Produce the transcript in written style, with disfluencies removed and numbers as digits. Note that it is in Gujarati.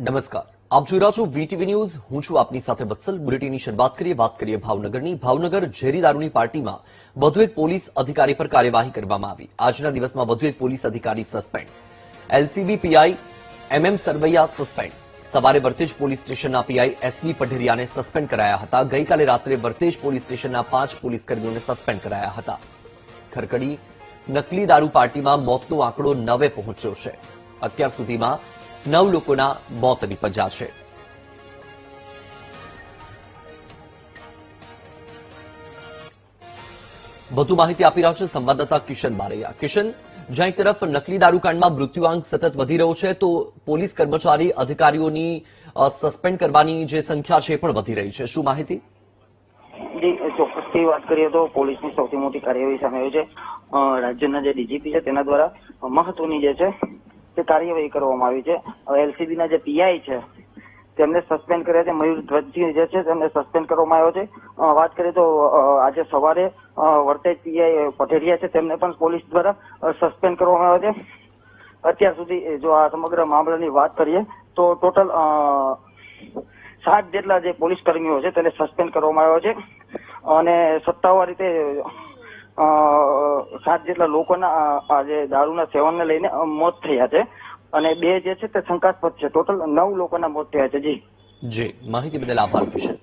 નમસ્કાર, આપ જોઈ રહ્યા છો વીટીવી ન્યૂઝ. હું છું આપની સાથે વત્સલ. બુલેટિનની શરૂઆત કરીએ ભાવનગરની. ભાવનગર ઝેરી દારૂની પાર્ટીમાં વધુ એક પોલીસ અધિકારી પર કાર્યવાહી કરવામાં આવી. આજના દિવસમાં વધુ એક પોલીસ અધિકારી suspend. LCB PI MM Sarvaiya suspend. સવારે વર્તેજ પોલીસ સ્ટેશનના પીઆઈ SB પઢેરિયાને સસ્પેન્ડ કરાયા હતા. ગઈકાલે રાત્રે વર્તેજ પોલીસ સ્ટેશનના 5 પોલીસકર્મીઓને સસ્પેન્ડ કરાયા હતા. ખરકડી નકલી દારૂ પાર્ટીમાં મોતનો આંકડો 9 પહોંચ્યો છે. અત્યાર સુધીમાં 9 લોકોના મોત નિપજ્યા છે. વધુ માહિતી આપી રહ્યા છે સંવાદદાતા કિશન બારૈયા. કિશન, જ્યાં એક તરફ નકલી દારૂકાંડમાં મૃત્યુઆંક સતત વધી રહ્યો છે, તો પોલીસ કર્મચારી અધિકારીઓની સસ્પેન્ડ કરવાની જે સંખ્યા છે એ પણ વધી રહી છે. શું માહિતી? ચોક્કસથી વાત કરીએ તો પોલીસની સૌથી મોટી કાર્યવાહી સામે આવી છે. રાજ્યના જે ડીજીપી છે તેના દ્વારા મહત્વની જે છે તે કાર્યવાહી કરવામાં આવી છે. LCBના જે પીઆઈ છે તેમને સસ્પેન્ડ કર્યા છે. મયુર ધ્વજજી જે છે તેમને સસ્પેન્ડ કરવામાં આવ્યો છે. વાત કરીએ તો આજે સવારે વર્તેજ પીઆઈ પઢેરિયા છે તેમને પણ પોલીસ દ્વારા સસ્પેન્ડ કરવામાં આવ્યો છે. અત્યાર સુધી જો આ સમગ્ર મામલાની વાત કરીએ તો ટોટલ 7 જેટલા જે પોલીસ કર્મીઓ છે તેને સસ્પેન્ડ કરવામાં આવ્યો છે અને સત્તાવાર રીતે 7 જેટલા લોકોના જે દારૂના સેવનને લઈને મોત થયા છે અને 2 જે છે તે શંકાસ્પદ છે. ટોટલ 9 લોકોના મોત થયા છે. જી માહિતી બદલ આભાર કિશન.